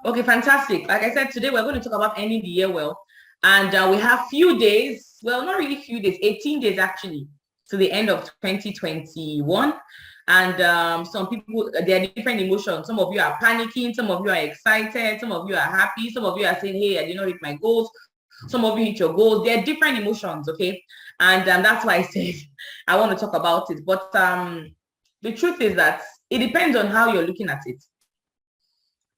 Okay, fantastic. Like I said, today we're going to talk about ending the year well. And we have few days, well, not really few days, 18 days actually, to the end of 2021. And some people, there are different emotions. Some of you are panicking, some of you are excited, some of you are happy, some of you are saying, hey, I did not hit my goals. Some of you hit your goals. There are different emotions, okay? And that's why I said I want to talk about it. But the truth is that it depends on how you're looking at it.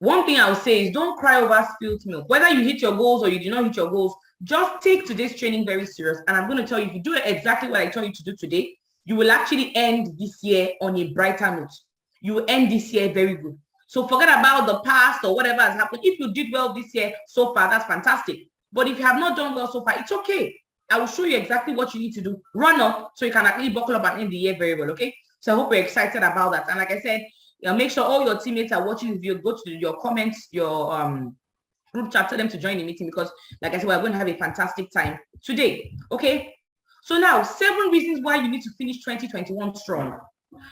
One thing I would say is don't cry over spilled milk. Whether you hit your goals or you do not hit your goals, just take today's training very serious. And I'm going to tell you, if you do exactly what I told you to do today, you will actually end this year on a brighter note. You will end this year very good. So forget about the past or whatever has happened. If you did well this year so far, that's fantastic. But if you have not done well so far, it's okay. I will show you exactly what you need to do. Run up so you can actually buckle up and end the year very well, okay? So I hope you're excited about that. And like I said, make sure all your teammates are watching this video. Go to your comments, your group chat, tell them to join the meeting because, like I said, we're going to have a fantastic time today. Okay. So now, 7 reasons why you need to finish 2021 strong.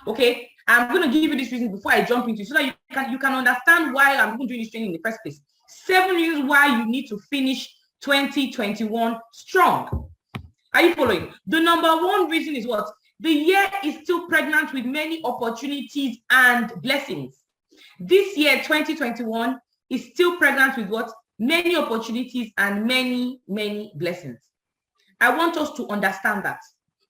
Okay. I'm going to give you these reasons before I jump into it so that you can understand why I'm doing this training in the first place. 7 reasons why you need to finish 2021 strong. Are you following? The number 1 reason is what? The year is still pregnant with many opportunities and blessings. This year, 2021, is still pregnant with what? Many opportunities and many, many blessings. I want us to understand that.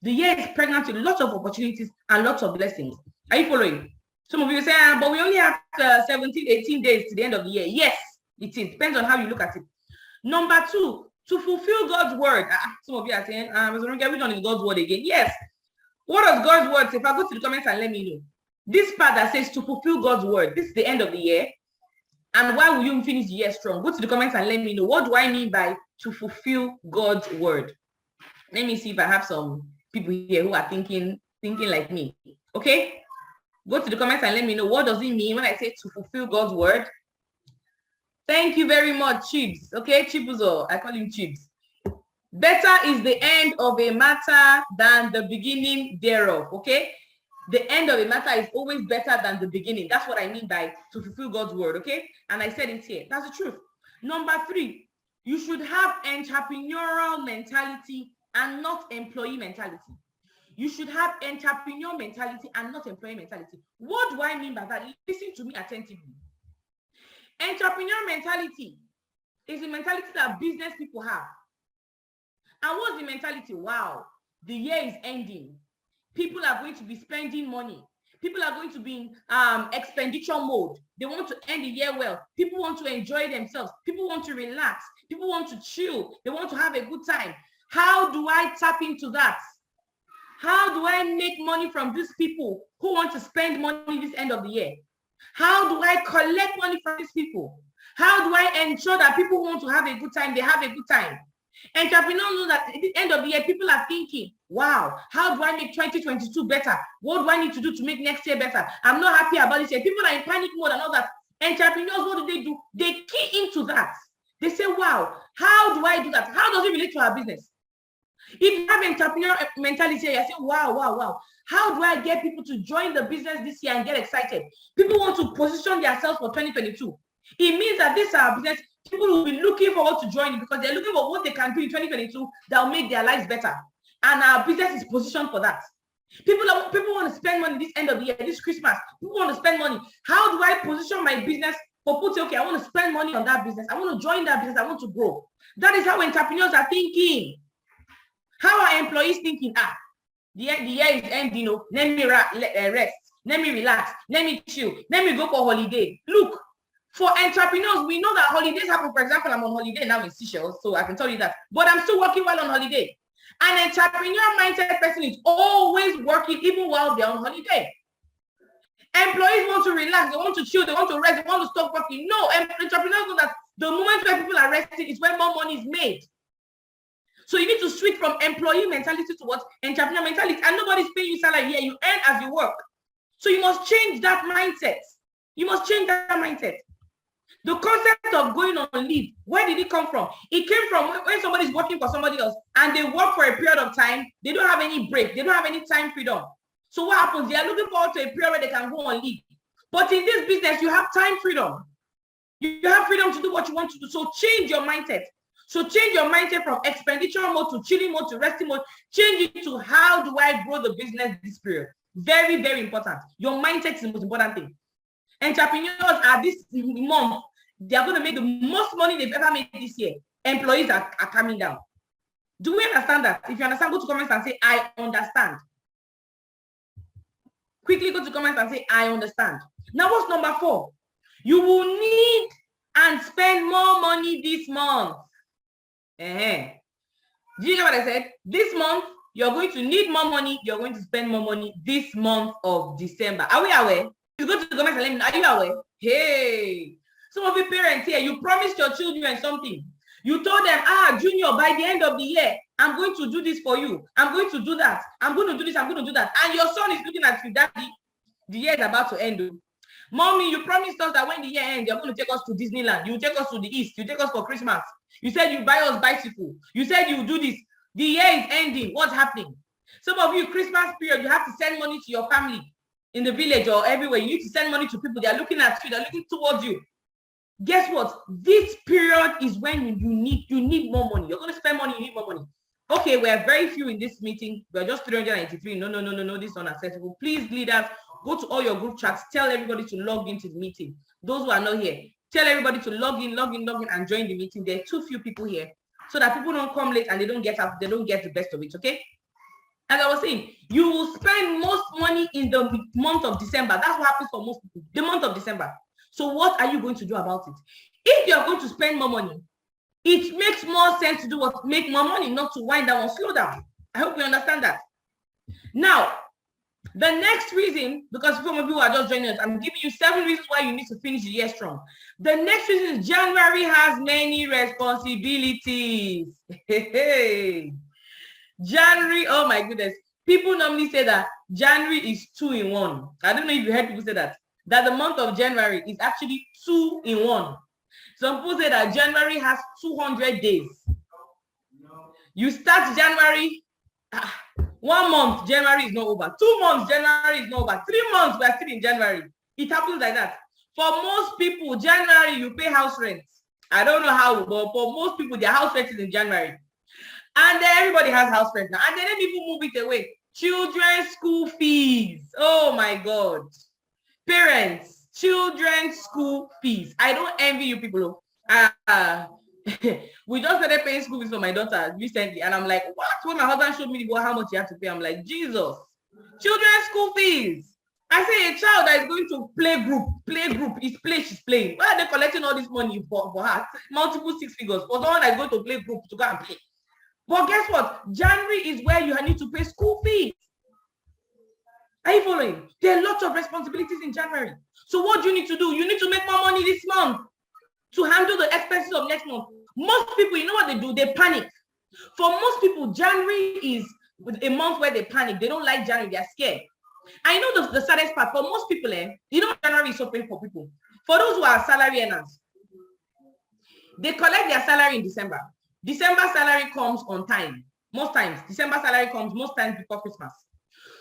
The year is pregnant with lots of opportunities and lots of blessings. Are you following? Some of you say, but we only have 17, 18 days to the end of the year. Yes, it is. Depends on how you look at it. Number 2, to fulfill God's word. Some of you are saying, which one is God's word again? Yes. What does God's word say? If I go to the comments and let me know. This part that says to fulfill God's word, this is the end of the year. And why will you finish the year strong? Go to the comments and let me know. What do I mean by to fulfill God's word? Let me see if I have some people here who are thinking like me. Okay? Go to the comments and let me know. What does it mean when I say to fulfill God's word? Thank you very much, Chibs. Okay, Chibuzo. I call him Chibs. Better is the end of a matter than the beginning thereof, okay? The end of a matter is always better than the beginning. That's what I mean by to fulfill God's word, okay? And I said it here. That's the truth. Number 3, you should have entrepreneurial mentality and not employee mentality. You should have entrepreneurial mentality and not employee mentality. What do I mean by that? Listen to me attentively. Entrepreneurial mentality is the mentality that business people have. And what's the mentality? Wow, the year is ending. People are going to be spending money. People are going to be in expenditure mode. They want to end the year well. People want to enjoy themselves. People want to relax. People want to chill. They want to have a good time. How do I tap into that? How do I make money from these people who want to spend money this end of the year? How do I collect money from these people? How do I ensure that people who want to have a good time, they have a good time? Entrepreneurs know that at the end of the year, people are thinking, wow, how do I make 2022 better? What do I need to do to make next year better? I'm not happy about this year. People are in panic mode and all that. Entrepreneurs, what do? They key into that. They say, wow, how do I do that? How does it relate to our business? If you have entrepreneurial mentality, you say, wow. How do I get people to join the business this year and get excited? People want to position themselves for 2022. It means that this is our business. People will be looking forward to join it because they're looking for what they can do in 2022 that will make their lives better. And our business is positioned for that. People want to spend money this end of the year, this Christmas. People want to spend money. How do I position my business for people to say, okay, I want to spend money on that business. I want to join that business. I want to grow. That is how entrepreneurs are thinking. How are employees thinking? The year is ending. Let me rest. Let me relax. Let me chill. Let me go for holiday. Look. For entrepreneurs, we know that holidays happen. For example, I'm on holiday now in Seychelles, so I can tell you that. But I'm still working while on holiday. An entrepreneur mindset person is always working even while they're on holiday. Employees want to relax, they want to chill, they want to rest, they want to stop working. No, entrepreneurs know that the moment where people are resting is when more money is made. So you need to switch from employee mentality to what? Entrepreneur mentality. And nobody's paying you salary here. You earn as you work. So you must change that mindset. You must change that mindset. The concept of going on leave, where did it come from? It came from when somebody's working for somebody else and they work for a period of time. They don't have any break. They don't have any time freedom. So what happens? They are looking forward to a period where they can go on leave. But in this business, you have time freedom. You have freedom to do what you want to do. So change your mindset. So change your mindset from expenditure mode to chilling mode to resting mode. Change it to how do I grow the business this period? Very, very important. Your mindset is the most important thing. Entrepreneurs are this month, they are going to make the most money they've ever made this year. Employees are coming down. Do we understand that? If you understand, go to comments and say, I understand. Quickly go to comments and say, I understand. Now, what's number 4? You will need and spend more money this month. Do you get what I said? This month, you're going to need more money. You're going to spend more money this month of December. Are we aware? Please go to the comments and let me know. Are you aware? Hey, some of you parents here, you promised your children something. You told them, Junior, by the end of the year, I'm going to do this for you. I'm going to do that. I'm going to do this. I'm going to do that. And your son is looking at you, Daddy, the year is about to end. Mommy, you promised us that when the year ends, you're going to take us to Disneyland. You take us to the East. You take us for Christmas. You said you buy us bicycle. You said you do this. The year is ending. What's happening? Some of you, Christmas period, you have to send money to your family in the village or everywhere. You need to send money to people. They are looking at you. They're looking towards you. Guess what? This period is when you need more money. You're going to spend money. You need more money. Okay, we are very few in this meeting. We are just 393. No. This is unacceptable. Please, leaders, go to all your group chats. Tell everybody to log into the meeting. Those who are not here, tell everybody to log in, and join the meeting. There are too few people here, so that people don't come late and they don't get the best of it. Okay. As I was saying, you will spend most money in the month of December. That's what happens for most people. The month of December. So what are you going to do about it? If you're going to spend more money, it makes more sense to do what? Make more money, not to wind down or slow down. I hope you understand that. Now, the next reason, because some of you are just joining us, I'm giving you 7 reasons why you need to finish the year strong. The next reason is January has many responsibilities. January, oh my goodness. People normally say that January is 2 in 1. I don't know if you heard people say that the month of January is actually 2 in 1. Some people say that January has 200 days. You start January, 1 month, January is not over. 2 months, January is not over. 3 months, we are still in January. It happens like that. For most people, January, you pay house rent. I don't know how, but for most people, their house rent is in January. And then everybody has house rent now. And then people move it away. Children's school fees. Oh my God. Parents, children's school fees. I don't envy you people. We just started paying school fees for my daughter recently. And I'm like, what? When my husband showed me how much you have to pay, I'm like, Jesus. Children's school fees. I say a child that is going to play group, she's playing. Why are they collecting all this money for her? Multiple 6 figures for someone that is going to play group to go and play. But guess what? January is where you need to pay school fees. Are you following? There are lots of responsibilities in January. So what do you need to do? You need to make more money this month to handle the expenses of next month. Most people, you know what they do? They panic. For most people, January is a month where they panic. They don't like January. They're scared. I know the saddest part. For most people, you know January is so painful for people. For those who are salary earners, they collect their salary in December. December salary comes on time. Most times, December salary comes most times before Christmas.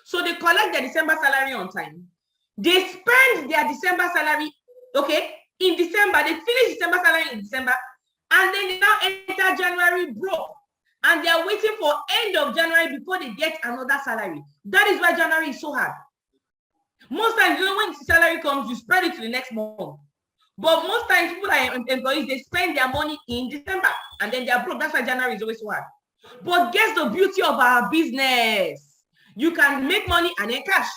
So they collect their December salary on time. They spend their December salary, okay, in December. They finish December salary in December. And then they now enter January broke. And they are waiting for end of January before they get another salary. That is why January is so hard. Most times, you know, when the salary comes, you spread it to the next month. But most times, people are employees, they spend their money in December. And then they are broke. That's why January is always so hard. But guess the beauty of our business. You can make money and then cash.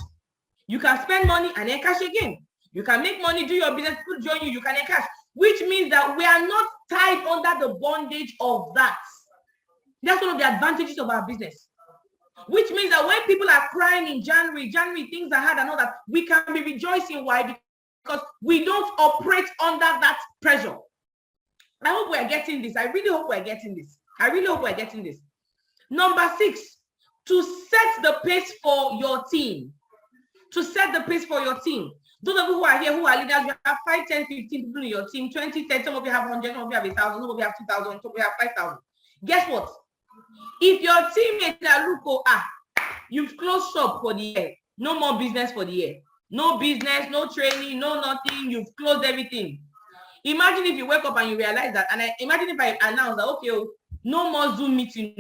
You can spend money and then cash again. You can make money, do your business, people join you, you can then cash. Which means that we are not tied under the bondage of that. That's one of the advantages of our business. Which means that when people are crying in January, things are hard and all that, we can be rejoicing. Why? Because we don't operate under that pressure. I hope we're getting this. I really hope we're getting this. Number 6, to set the pace for your team. Those of you who are here, who are leaders, you have 5, 10, 15 people in your team, 20, 10, some of you have 100, some of you have 1,000, some of you have 2,000, some of you have 5,000. Guess what? If your teammates are look, you've closed shop for the year, no more business for the year. No business, no training, no nothing, you've closed everything. Imagine if you wake up and you realize that, and imagine if I announce that, okay, no more Zoom meeting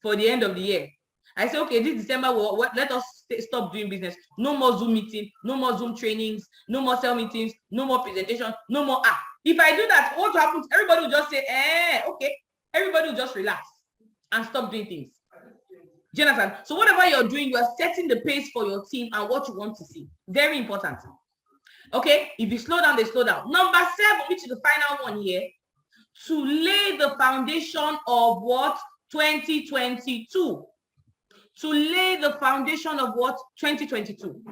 for the end of the year. I say, okay, this December, let us stop doing business. No more Zoom meeting, no more Zoom trainings, no more cell meetings, no more presentation, no more app. If I do that, what happens? Everybody will just say, okay. Everybody will just relax and stop doing things. Jonathan, so whatever you're doing, you are setting the pace for your team and what you want to see. Very important. Okay, if you slow down, they slow down. Number 7, which is the final one here, to lay the foundation of what? 2022. To lay the foundation of what? 2022.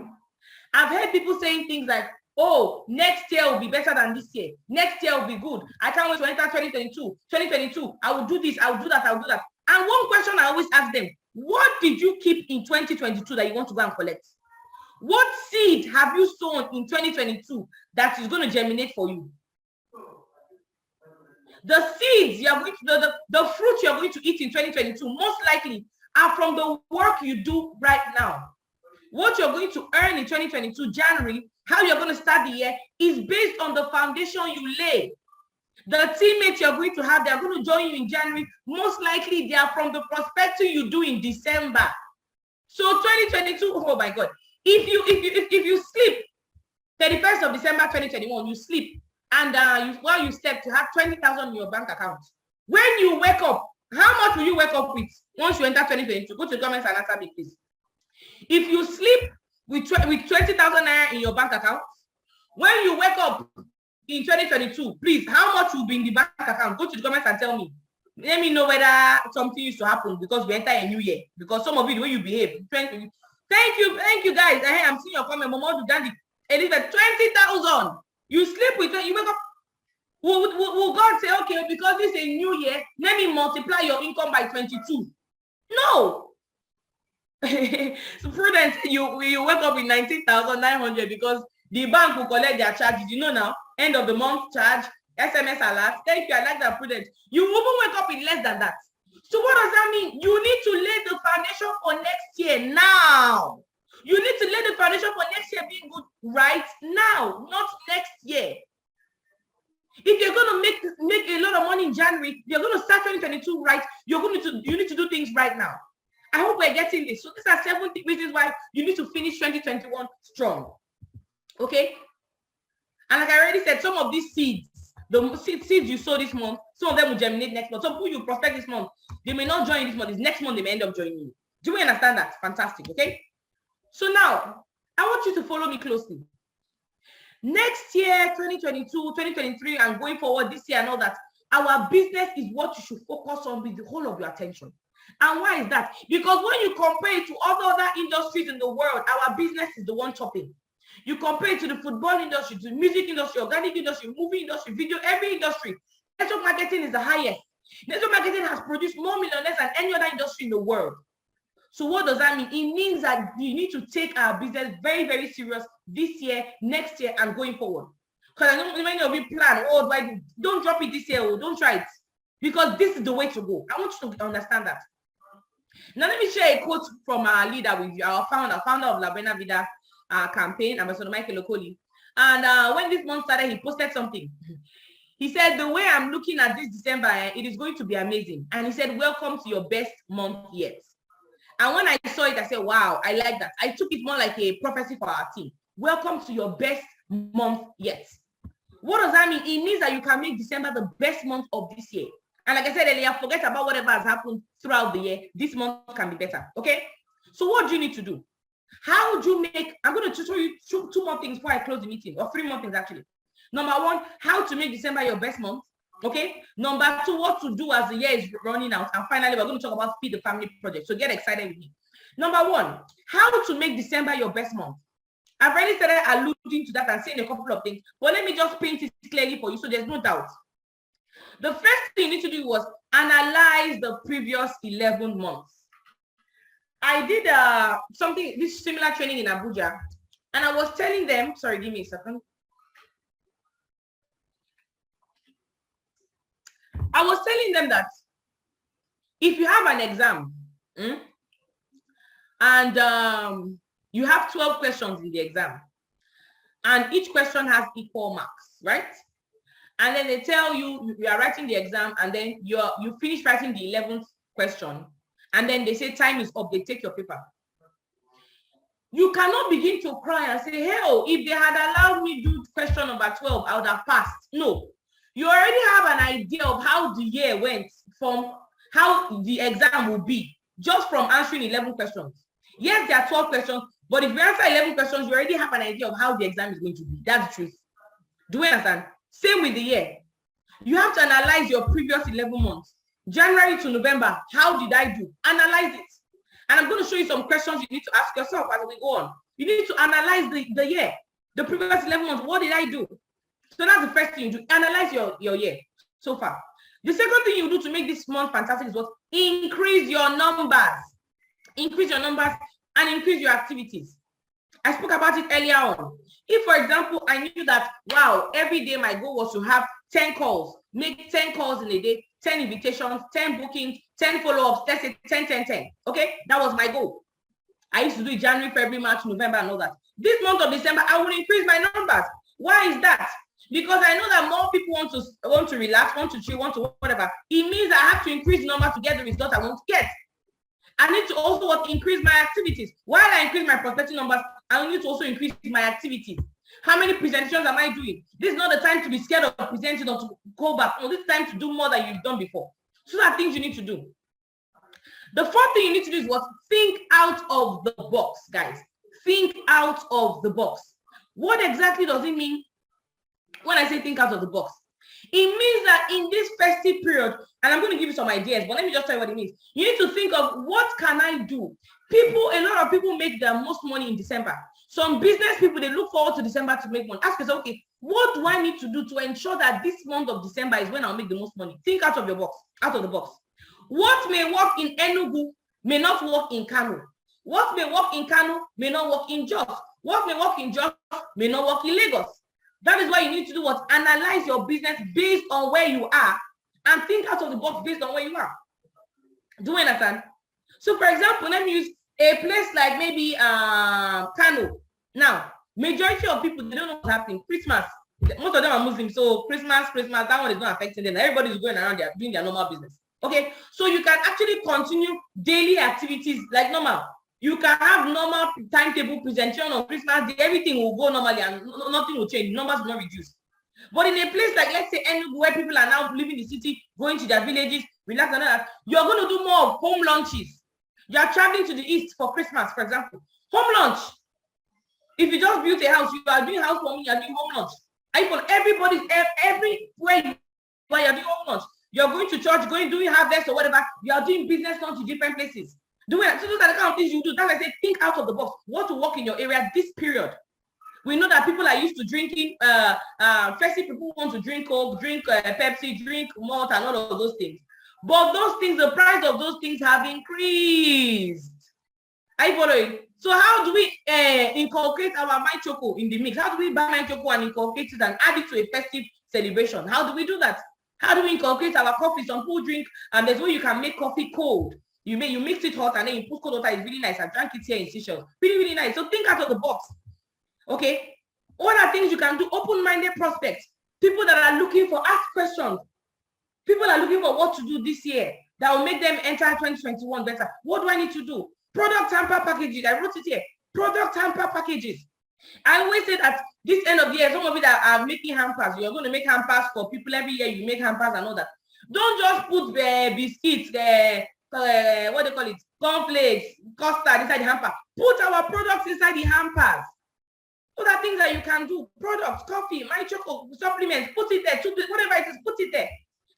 I've heard people saying things like, oh, next year will be better than this year. Next year will be good. I can't wait to enter 2022. 2022, I will do this, I will do that, I will do that. And one question I always ask them, what did you keep in 2022 that you want to go and collect? What seed have you sown in 2022 that is going to germinate for you? The seeds you are going to, the fruit you're going to eat in 2022, most likely are from the work you do right now. What you're going to earn in 2022, January, how you're going to start the year is based on the foundation you lay. The teammates you're going to have, they're going to join you in January. Most likely they are from the prospecting you do in December. So 2022, oh my God. If you sleep 31st of December 2021, you sleep and while you slept, you have 20,000 in your bank account. When you wake up, how much will you wake up with once you enter 2022? Go to the comments and answer me, please. If you sleep with 20,000 naira in your bank account, when you wake up in 2022, please, how much will be in the bank account? Go to the comments and tell me. Let me know whether something used to happen because we enter a new year. Because some of you, the way you behave. Thank you guys. I'm seeing your comment. Momodu Dandy, Elizabeth, 20,000. You sleep with it, you wake up. Will God say, okay, because this is a new year, let me multiply your income by 22? No. So Prudence, you wake up with 19,900 because the bank will collect their charges. You know now, end of the month charge, SMS alert. Thank you. I like that, Prudence. You won't wake up with less than that. So what does that mean? You need to lay the foundation for next year now. You need to lay the foundation for next year being good right now, not next year. If you're going to make a lot of money in January, you're going to start 2022 right. You need to do things right now. I hope we're getting this. So these are 7 reasons why you need to finish 2021 strong. Okay? And like I already said, some of these seeds, the seeds you sow this month, some of them will germinate next month. Some people you prospect this month, they may not join this month. It's next month they may end up joining you. Do you understand that? Fantastic. Okay? So now, I want you to follow me closely. Next year, 2022, 2023, and going forward this year and all that, our business is what you should focus on with the whole of your attention. And why is that? Because when you compare it to other industries in the world, our business is the one topping. You compare it to the football industry, to the music industry, organic industry, movie industry, video, every industry. Network marketing is the highest. Network marketing has produced more millionaires than any other industry in the world. So what does that mean? It means that you need to take our business very, very serious this year, next year, and going forward. Because I know many of you plan, don't drop it this year, or don't try it. Because this is the way to go. I want you to understand that. Now let me share a quote from our leader with you, our founder of La Buena Vida campaign, Ambassador Michael Okoli. And when this month started, he posted something. He said, the way I'm looking at this December, it is going to be amazing. And he said, welcome to your best month yet. And when I saw it, I said, wow, I like that. I took it more like a prophecy for our team. Welcome to your best month yet. What does that mean? It means that you can make December the best month of this year. And like I said earlier, forget about whatever has happened throughout the year. This month can be better, okay? So what do you need to do? How would you make, I'm going to show you two more things before I close the meeting, or 3 more things actually. Number 1, how to make December your best month. Okay. Number 2, what to do as the year is running out. And finally, we're going to talk about Feed the Family project. So get excited with me. Number 1, how to make December your best month. I've already started alluding to that and saying a couple of things, but let me just paint it clearly for you so there's no doubt. The first thing you need to do was analyze the previous 11 months. I did this similar training in Abuja, and I was telling them, sorry, give me a second. I was telling them that if you have an exam and you have 12 questions in the exam, and each question has equal marks, right? And then they tell you you are writing the exam, and then you finish writing the 11th question, and then they say time is up, they take your paper. You cannot begin to cry and say, hell, if they had allowed me to do question number 12, I would have passed. No, you already have an idea of how the year went, from how the exam will be, just from answering 11 questions. Yes, there are 12 questions, but if you answer 11 questions, you already have an idea of how the exam is going to be. That's the truth. Do you understand? Same with the year. You have to analyze your previous 11 months. January to November, how did I do? Analyze it. And I'm going to show you some questions you need to ask yourself as we go on. You need to analyze the year, the previous 11 months. What did I do? So that's the first thing you do. Analyze your year so far. The second thing you do to make this month fantastic is what? Increase your numbers. Increase your numbers and increase your activities. I spoke about it earlier on. If, for example, I knew that, wow, every day my goal was to have 10 calls, make 10 calls in a day, 10 invitations, 10 bookings, 10 follow-ups, let's say 10, 10, 10. Okay, that was my goal. I used to do it January, February, March, November, and all that. This month of December, I will increase my numbers. Why is that? Because I know that more people want to relax, want to chill, want to whatever. It means I have to increase the number to get the result I want to get. I need to also increase my activities. While I increase my prospecting numbers, I need to also increase my activities. How many presentations am I doing? This is not the time to be scared of presenting or to go back. No, this is time to do more than you've done before. So there are things you need to do. The fourth thing you need to do is what? Think out of the box, guys. Think out of the box. What exactly does it mean when I say think out of the box? It means that in this festive period, and I'm going to give you some ideas, but let me just tell you what it means. You need to think of, what can I do? A lot of people make their most money in December. Some business people, they look forward to December to make money. Ask yourself, okay, what do I need to do to ensure that this month of December is when I'll make the most money? Think out of your box, out of the box. What may work in Enugu may not work in Kano. What may work in Kano may not work in Jos. What may work in Jos may not work in Lagos. That is why you need to do what? Analyze your business based on where you are and think out of the box based on where you are. Do you understand? So, for example, let me use a place like maybe Kano. Now, majority of people, they don't know what's happening. Christmas, most of them are Muslims, so Christmas, that one is not affecting them. Everybody's going around there doing their normal business. Okay, so you can actually continue daily activities like normal. You can have normal timetable presentation on Christmas Day. Everything will go normally and nothing will change. Numbers will not reduce. But in a place like, let's say, Enugu, where people are now leaving the city, going to their villages, relax and all that, you're going to do more of home lunches. You are traveling to the east for Christmas, for example. Home lunch. If you just built a house, you are doing housewarming, you are doing home lunch. Everywhere you are doing home lunch. You're going to church, doing harvest or whatever. You are doing business lunch to different places. So those are the kind of things you do. That's why I say think out of the box. What to work in your area this period. We know that people are used to drinking. Festive people want to drink Coke, drink Pepsi, drink malt, and all of those things. But those things, the price of those things have increased. Are you following? So how do we inculcate our My Choco in the mix? How do we buy My Choco and inculcate it and add it to a festive celebration? How do we do that? How do we inculcate our coffee? Some people drink, and there's way you can make coffee cold. You mix it hot and then you put cold water. It's really nice. I drank it here in Seychelles. Really, really nice. So think out of the box. Okay? What are things you can do? Open-minded prospects. People that are looking for, ask questions. People are looking for what to do this year that will make them enter 2021 better. What do I need to do? Product hamper packages. I wrote it here. Product hamper packages. I always say that this end of the year, some of you that are making hampers, you're going to make hampers for people every year. You make hampers and all that. Don't just put the biscuits, what they call it, cornflakes, custard inside the hamper. Put our products inside the hampers. Those are things that you can do. Products, coffee, My Choco, supplements, put it there. Whatever it is, put it there.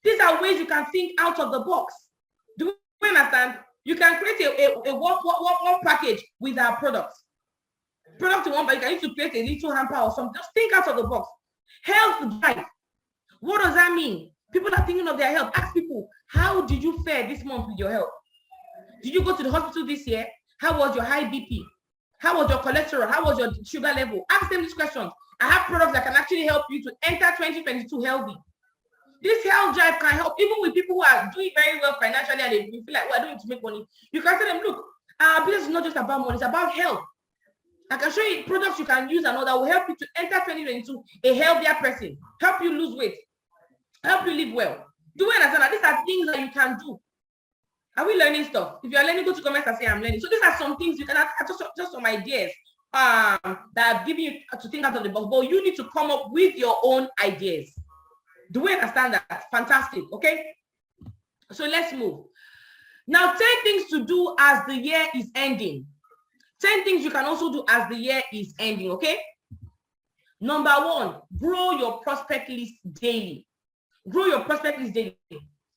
These are ways you can think out of the box. Do you understand? You can create a one package with our products. Product in one, but you can use to create a little hamper or something. Just think out of the box. Health drive. What does that mean? People are thinking of their health. Ask people, how did you fare this month with your health? Did you go to the hospital this year? How was your high BP? How was your cholesterol? How was your sugar level? Ask them these questions. I have products that can actually help you to enter 2022 healthy. This health drive can help even with people who are doing very well financially and they feel like, we're doing to make money. You can tell them, look, our business is not just about money, it's about health. I can show you products you can use and all that will help you to enter 2022 a healthier person, help you lose weight, help you live well. Do you understand that these are things that you can do? Are we learning stuff? If you're learning, go to comments and say I'm learning. So these are some things you can just some ideas that I've given you to think out of the box, but you need to come up with your own ideas. Do we understand that? Fantastic. Okay. So let's move. Now, 10 things to do as the year is ending. 10 things you can also do as the year is ending. Okay. Number 1, grow your prospect list daily. Grow your prospect list daily.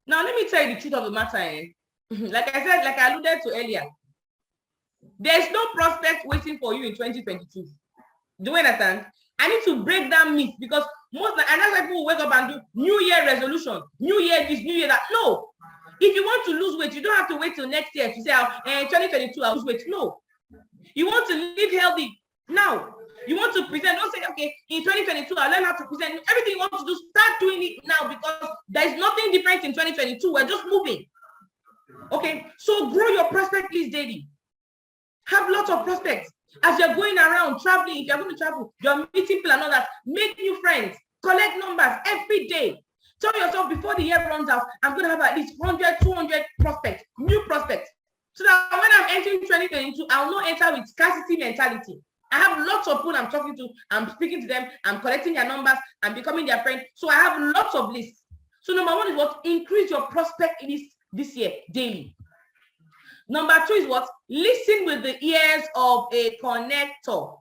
Now, let me tell you the truth of the matter. Like I said, like I alluded to earlier, there's no prospect waiting for you in 2022. Do you understand? I need to break that myth because and that's why people wake up and do New Year resolution, New Year this, New Year that. No. If you want to lose weight, you don't have to wait till next year to say, 2022, I'll lose weight. No. You want to live healthy now. You want to present, don't say, okay, in 2022, I'll learn how to present. Everything you want to do, start doing it now because there's nothing different in 2022. We're just moving. Okay, so grow your prospect list daily. Have lots of prospects. As you're going around, traveling, if you're going to travel, you're meeting people and all that, make new friends, collect numbers every day. Tell yourself before the year runs out, I'm going to have at least 100, 200 prospects, new prospects. So that when I'm entering 2022, I'll not enter with scarcity mentality. I have lots of people I'm talking to, I'm speaking to them, I'm collecting their numbers, I'm becoming their friend. So I have lots of lists. So number 1 is what? Increase your prospect list this year daily. Number 2 is what? Listen with the ears of a connector.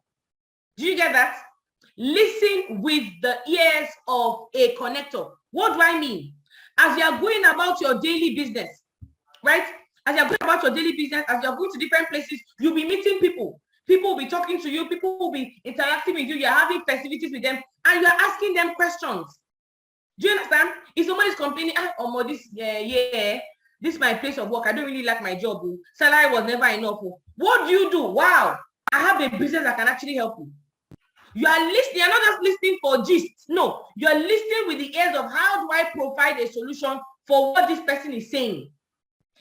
Do you get that? Listen with the ears of a connector. What do I mean? As you are going about your daily business, right? As you're going about your daily business, as you're going to different places, you'll be meeting people. People will be talking to you. People will be interacting with you. You're having festivities with them, and you're asking them questions. Do you understand? If somebody's complaining, this is my place of work, I don't really like my job. Salary was never enough. What do you do? Wow, I have a business that can actually help you. You are listening. You're not just listening for gist. No, you are listening with the ears of how do I provide a solution for what this person is saying?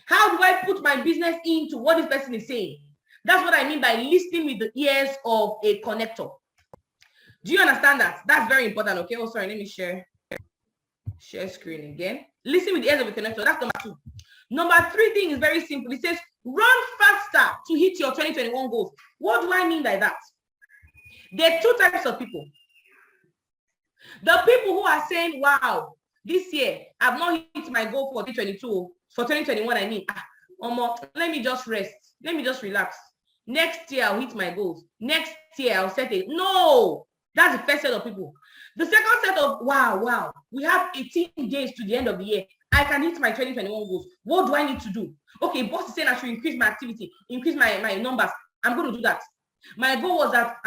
How do I put my business into what this person is saying? That's what I mean by listening with the ears of a connector. Do you understand that? That's very important. Okay. Oh, sorry. Let me share screen again. Listen with the ears of a connector. That's number 2. Number 3 thing is very simple. It says run faster to hit your 2021 goals. What do I mean by that? There are 2 types of people. The people who are saying, wow, this year I've not hit my goal for 2022. For 2021, I mean, let me just rest. Let me just relax. Next year, I'll hit my goals. Next year, I'll set it. No, that's the first set of people. The second set of, wow, we have 18 days to the end of the year. I can hit my 2021 goals. What do I need to do? Okay, boss is saying I should increase my activity, increase my numbers. I'm going to do that. My goal was that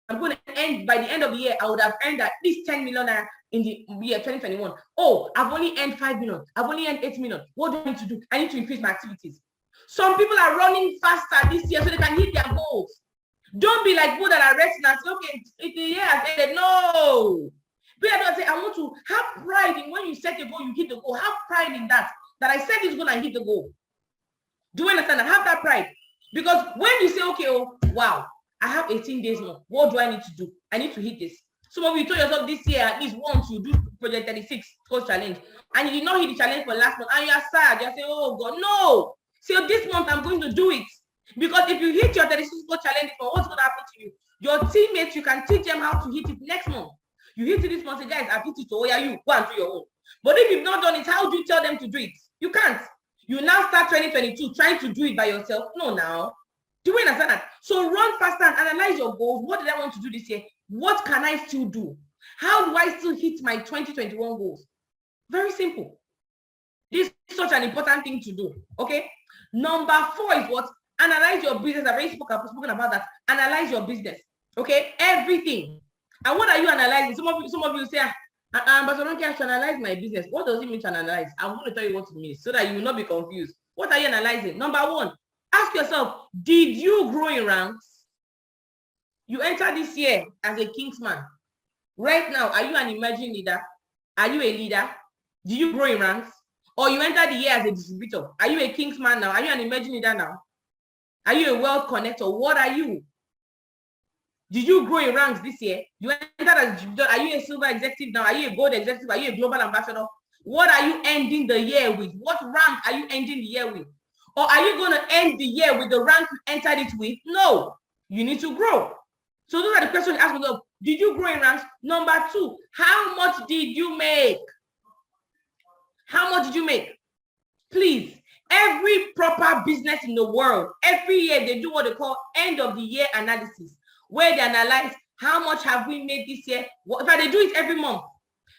I'm going to end, by the end of the year, I would have earned at least 10 million in the year 2021. Oh, I've only earned 5 million. I've only earned 8 million. What do I need to do? I need to increase my activities. Some people are running faster this year so they can hit their goals. Don't be like people that are resting and say, okay, if the year has ended. No. People don't say, I want to have pride in when you set a goal, you hit the goal. Have pride in that I said this goal and hit the goal. Do you understand that? Have that pride. Because when you say, okay, oh, wow, I have 18 days more. What do I need to do? I need to hit this. Some of you told yourself this year at least once you do Project 36 coach challenge, and you did not hit the challenge for last month, and you are sad. You're saying, oh God, no. So this month I'm going to do it. Because if you hit your 36 coach challenge, what's going to happen to you? Your teammates, you can teach them how to hit it next month. You hit it this month, say, guys, I've hit it. Oh yeah, you go and do your own. But if you've not done it, how do you tell them to do it? You can't. You now start 2022 trying to do it by yourself. No, now. Do you understand that? So run faster and analyze your goals. What did I want to do this year? What can I still do? How do I still hit my 2021 goals? Very simple. This is such an important thing to do. Okay. Number 4 is what? Analyze your business. I've already spoken about that. Analyze your business. Okay. Everything. And what are you analyzing? Some of you say, but I don't care to analyze my business. What does it mean to analyze? I'm going to tell you what it means so that you will not be confused. What are you analyzing? Number 1, ask yourself, did you grow in ranks? You enter this year as a Kingsman. Right now, are you an emerging leader? Are you a leader? Do you grow in ranks? Or you enter the year as a distributor? Are you a Kingsman now? Are you an emerging leader now? Are you a wealth connector? What are you? Did you grow in ranks this year? You entered as, are you a silver executive now? Are you a gold executive? Are you a global ambassador? What are you ending the year with? What rank are you ending the year with? Or are you going to end the year with the rank you entered it with? No, you need to grow. So those are the questions you ask yourself. Did you grow in ranks? Number 2, how much did you make? How much did you make? Please, every proper business in the world, every year they do what they call end of the year analysis, where they analyze how much have we made this year. In fact, they do it every month.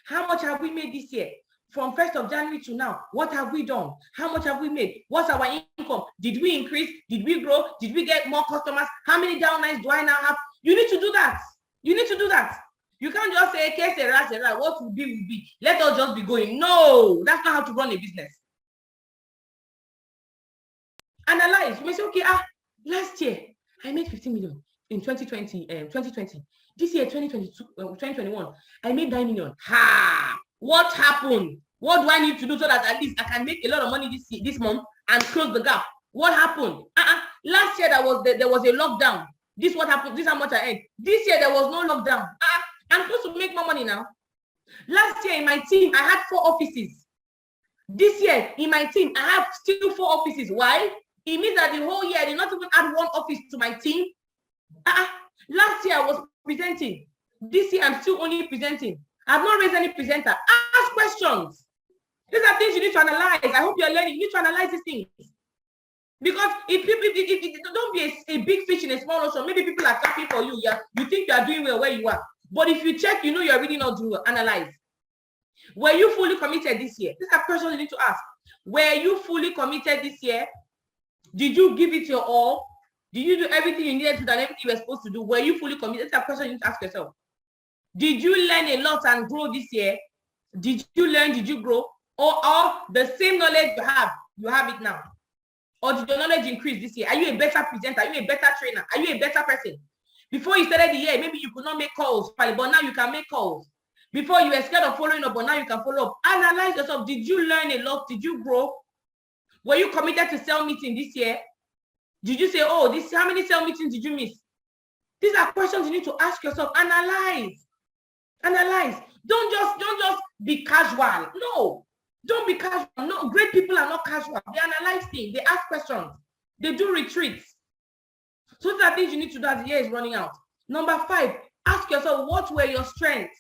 How much have we made this year? From 1st of January to now, what have we done? How much have we made? What's our income? Did we increase? Did we grow? Did we get more customers? How many downlines do I now have? You need to do that. You need to do that. You can't just say, okay, Sarah, what will be. Let us just be going. No, that's not how to run a business. Analyze. You may say, okay, last year I made 15 million in 2020. This year, 2022, 2021, I made 9 million. What happened? What do I need to do so that at least I can make a lot of money this month and close the gap? What happened? Last year there was a lockdown. This what happened. This is how much I earned. This year there was no lockdown. I'm supposed to make more money now. Last year in my team I had 4 offices. This year in my team I have still 4 offices. Why? It means that the whole year I did not even add 1 office to my team. Last year I was presenting. This year I'm still only presenting. I've not raised any presenter. Ask questions. These are things you need to analyze. I hope you're learning. You need to analyze these things. Because if don't be a big fish in a small ocean, maybe people are clapping for you. Yeah, you think you are doing well where you are. But if you check, you know you're really not doing well. Analyze. Were you fully committed this year? These are questions you need to ask. Were you fully committed this year? Did you give it your all? Did you do everything you needed to do and everything you were supposed to do? Were you fully committed? These are questions you need to ask yourself. Did you learn a lot and grow this year? Did you learn? Did you grow? Or the same knowledge you have it now? Or did your knowledge increase this year? Are you a better presenter? Are you a better trainer? Are you a better person? Before you started the year, maybe you could not make calls, but now you can make calls. Before you were scared of following up, but now you can follow up. Analyze yourself. Did you learn a lot? Did you grow? Were you committed to sell meeting this year? Did you say, oh, how many sell meetings did you miss? These are questions you need to ask yourself. Analyze. Analyze. Don't just be casual. No, don't be casual. No, great people are not casual. They analyze things. They ask questions. They do retreats. So these are things you need to do as the year is running out. Number 5, ask yourself, what were your strengths?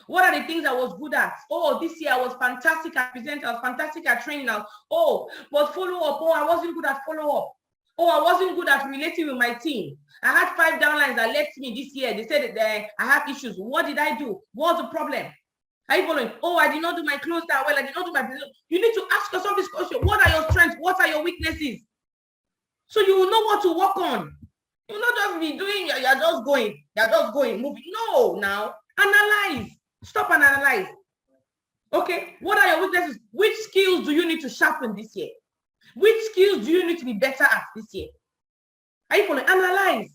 What are the things I was good at? Oh, this year I was fantastic at presenting. I was fantastic at training. Oh, but follow up. Oh, I wasn't good at follow up. Oh, I wasn't good at relating with my team. I had 5 downlines that left me this year. They said that I have issues. What did I do? What's the problem? Are you following? Oh, I did not do my close down well. I did not do my business. You need to ask yourself this question. What are your strengths? What are your weaknesses? So you will know what to work on. You will not just be doing, you're just going, moving. No, now, analyze. Stop and analyze. Okay, what are your weaknesses? Which skills do you need to sharpen this year? Which skills do you need to be better at this year? Are you following? Analyze.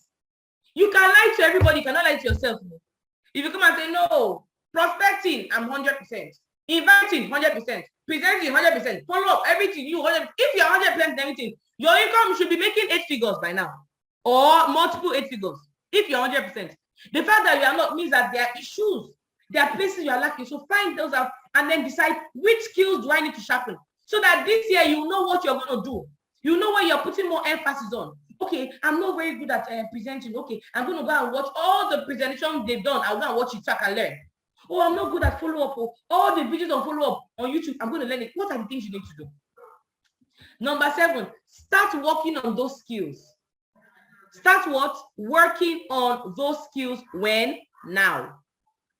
You can lie to everybody, you cannot lie to yourself. If you come and say, no, prospecting, I'm 100%. Inviting, 100%. Presenting, 100%. Follow up, everything, you 100%. If you're 100% in everything, your income should be making 8 figures by now. Or multiple 8 figures. If you're 100%. The fact that you are not means that there are issues. There are places you are lacking. So find those out and then decide which skills do I need to sharpen. So that this year you know what you're going to do. You know where you're putting more emphasis on. Okay, I'm not very good at presenting. Okay, I'm going to go and watch all the presentations they've done. I'll go and watch it so I can learn. Oh, I'm not good at follow-up. Oh, all the videos on follow-up on YouTube, I'm going to learn it. What are the things you need to do? Number 7, start working on those skills. Start what? Working on those skills when? Now.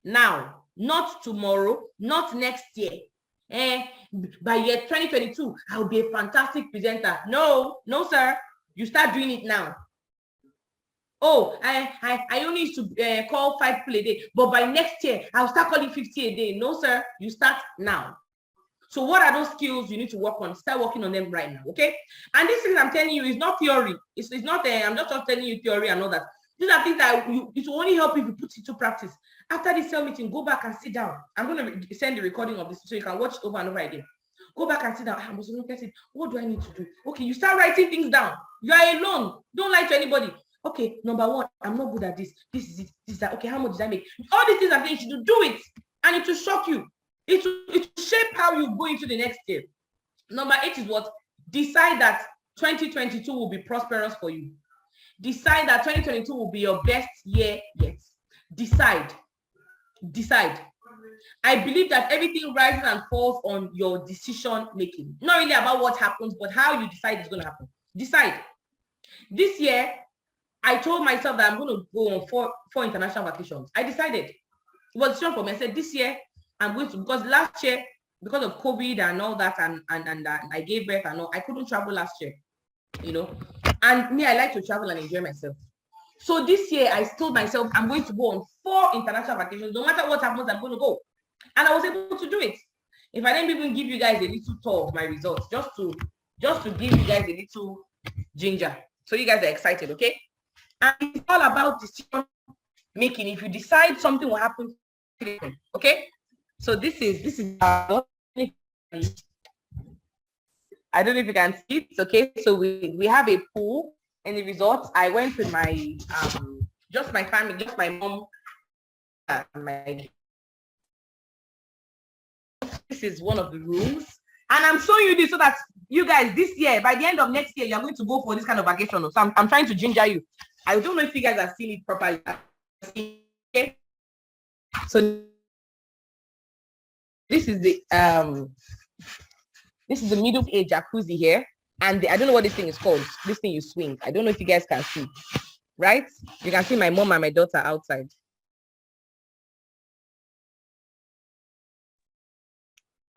Now, not tomorrow, not next year. By year 2022, I'll be a fantastic presenter. No, sir. You start doing it now. Oh, I only used to call 5 people a day, but by next year, I'll start calling 50 a day. No, sir. You start now. So what are those skills you need to work on? Start working on them right now, okay? And this thing I'm telling you is not theory. It's not, I'm not just telling you theory and all that. These are things that it will only help you if you put it into practice. After this cell meeting, go back and sit down. I'm going to send the recording of this so you can watch it over and over again. Go back and sit down. I was looking at it. What do I need to do? Okay, you start writing things down. You are alone. Don't lie to anybody. Okay, number one, I'm not good at this. This is it. This is that. Okay, how much did I make? All these things are things you should do it, and it will shock you. It will shape how you go into the next year. Number 8 is what? Decide that 2022 will be prosperous for you. Decide that 2022 will be your best year yet. Decide. I believe that everything rises and falls on your decision making. Not really about what happens, but how you decide is going to happen. Decide. This year, I told myself that I'm going to go on four international vacations. I decided. It was a decision for me. I said this year I'm going to, because last year, because of COVID and all that, and I gave birth and all, I couldn't travel last year, you know. And me, I like to travel and enjoy myself. So this year, I told myself I'm going to go on 4 international vacations. No matter what happens, I'm going to go. And I was able to do it. If I didn't even give you guys a little tour of my results, just to give you guys a little ginger, so you guys are excited, okay? And it's all about decision making. If you decide, something will happen, okay? So this is I don't know if you can see it, okay? So we have a pool in the resort. I went with my just my family, just my mom and my. This is one of the rooms, and I'm showing you this so that you guys this year, by the end of next year, you're going to go for this kind of vacation. So I'm trying to ginger you. I don't know if you guys have seen it properly. Okay. So this is the middle age jacuzzi here, and I don't know what this thing is called. This thing you swing. I don't know if you guys can see, right? You can see my mom and my daughter outside.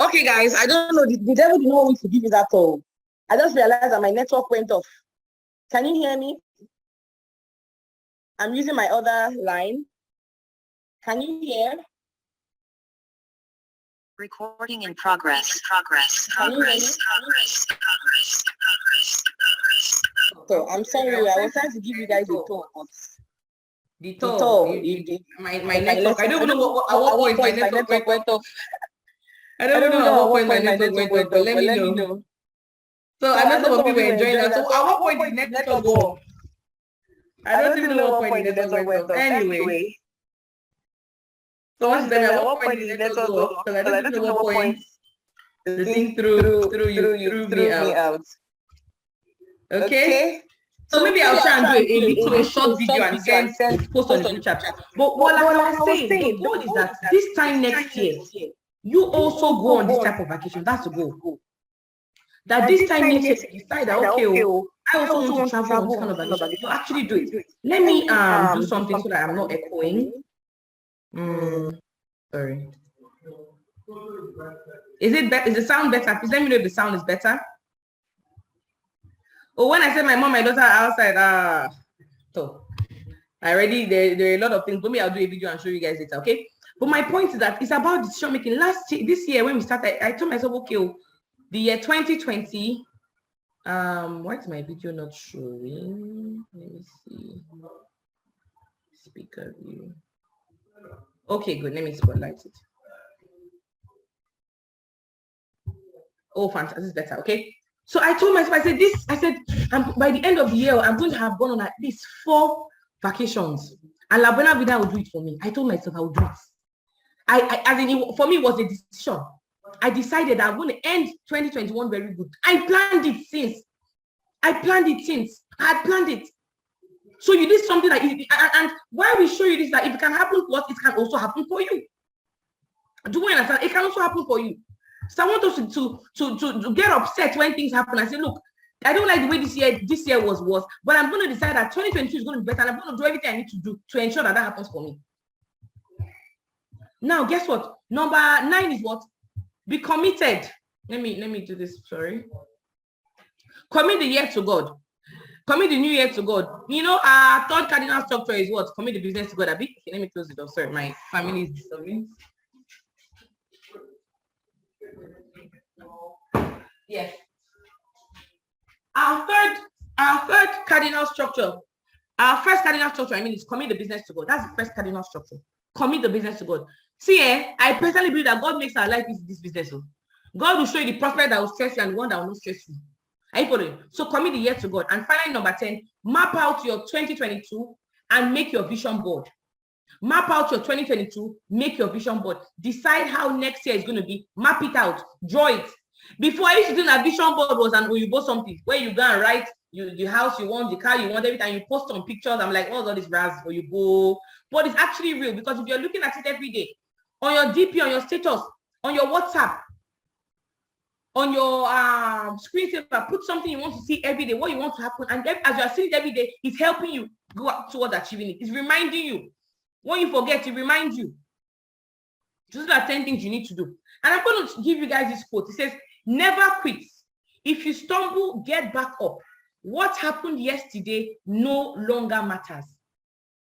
Okay, guys, I don't know. The devil didn't want me to give you that all. I just realized that my network went off. Can you hear me? I'm using my other line. Can you hear? Recording in progress. So I'm sorry, I was trying to give you guys a tour. The tour. My network. I don't know what point my network went off. I don't know at what point my network went off, but let me know. So I know some of you were enjoying that. So at what point did the network go off? I don't even know what point the network went off. Anyway. So what's better? At what point did the network go off? Because I don't know what point the thing threw me out. Okay? So maybe I'll try and do a short video and send post on the group chat. But what I was saying, the goal is that this time next year, you also go on this type of vacation. That's the goal. That this time next year, you decide that, okay, I also want to travel on this kind of vacation. You actually do it. Let me do something so that I'm not echoing. Sorry. Is the sound better? Please let me know if the sound is better. Oh, when I said my mom, my daughter are outside, so there are a lot of things. But me, I'll do a video and show you guys later, okay? But my point is that it's about decision making. This year when we started, I told myself, okay, the year 2020. Why is my video not showing? Let me see. Speaker view. Okay, good. Let me spotlight it. Oh, fantastic. This is better. Okay. So I told myself, I said, by the end of the year, I'm going to have gone on at least 4 vacations. And La Buena Vida will do it for me. I told myself I would do it. For me, it was a decision. I decided I'm going to end 2021 very good. I planned it since. I had planned it. So you did something that, and why we show you this, that if it can happen to us, it can also happen for you. Do you understand? It can also happen for you. So I want us to get upset when things happen and say, look, I don't like the way this year was, but I'm going to decide that 2022 is going to be better, and I'm going to do everything I need to do to ensure that happens for me. Now, guess what? Number 9 is what? Be committed. Let me do this. Sorry. Commit the year to God. Commit the new year to God. You know, our 3rd cardinal structure is what? Commit the business to God. Okay, let me close it off. Sorry, my family is disturbing. Yes. Our third cardinal structure. Our first cardinal structure, is commit the business to God. That's the first cardinal structure. Commit the business to God. See, I personally believe that God makes our life easy, this business. God will show you the prospect that will stress you and the one that will not stress you. Are you following? So commit the year to God. And finally, number 10, map out your 2022 and make your vision board. Map out your 2022, make your vision board. Decide how next year is going to be. Map it out, draw it. Before, I used to do that vision board was an Oyibo something where you go and write the house you want, the car you want, everything, and you post on pictures. I'm like, what's all this Raz Oyibo? But it's actually real, because if you're looking at it every day, on your DP, on your status, on your WhatsApp, on your screensaver, put something you want to see every day, what you want to happen, and as you are seeing it every day, it's helping you go up towards achieving it. It's reminding you. When you forget, it reminds you. Those are 10 things you need to do. And I'm going to give you guys this quote. It says, never quit. If you stumble, get back up. What happened yesterday no longer matters.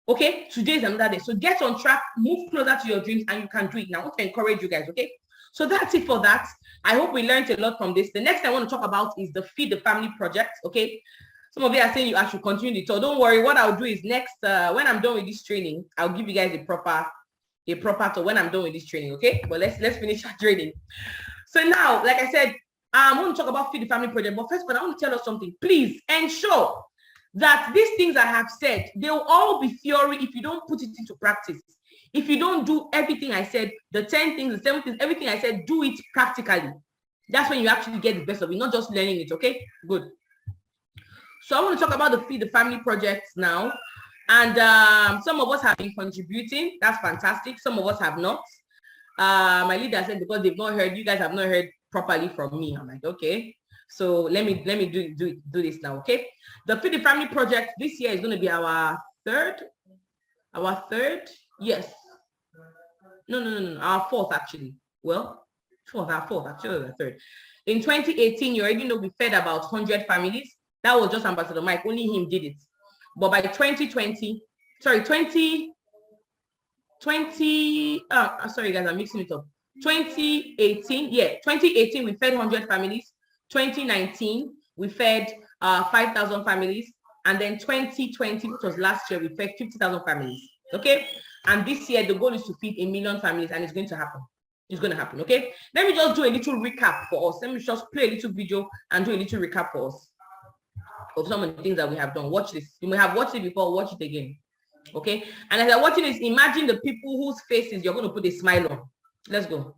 Okay? Today is another day. So get on track, move closer to your dreams, and you can do it. Now, I want to encourage you guys, okay? So that's it for that. I hope we learned a lot from this. The next thing I want to talk about is the Feed the Family project, okay? Some of you are saying I should continue the tour. Don't worry. What I'll do is next, when I'm done with this training, I'll give you guys a proper tour when I'm done with this training, okay? But let's finish our training. So now, like I said, I want to talk about Feed the Family project. But first, I want to tell us something. Please ensure that these things I have said, they'll all be theory if you don't put it into practice. If you don't do everything I said, the 10 things, the 7 things, everything I said, do it practically. That's when you actually get the best of it, not just learning it, okay? Good. So I want to talk about the Feed the Family projects now. And some of us have been contributing. That's fantastic. Some of us have not. My leader said because they've not heard, you guys have not heard properly from me. I'm like, okay. So let me do this now, okay? The Feed the Family project this year is going to be our third. Yes. No. Our fourth, actually. Well, our fourth, actually, the third. In 2018, you already know we fed about 100 families. That was just Ambassador Mike. Only him did it. But by 2020, sorry guys, I'm mixing it up. 2018, yeah, 2018, we fed 100 families. 2019, we fed 5,000 families. And then 2020, which was last year, we fed 50,000 families. Okay? And this year, the goal is to feed 1 million families, and it's going to happen. It's going to happen, okay? Let me just do a little recap for us. Let me just play a little video and do a little recap for us of some of the things that we have done. Watch this. You may have watched it before, watch it again. Okay? And as you're watching this, imagine the people whose faces you're going to put a smile on. Let's go.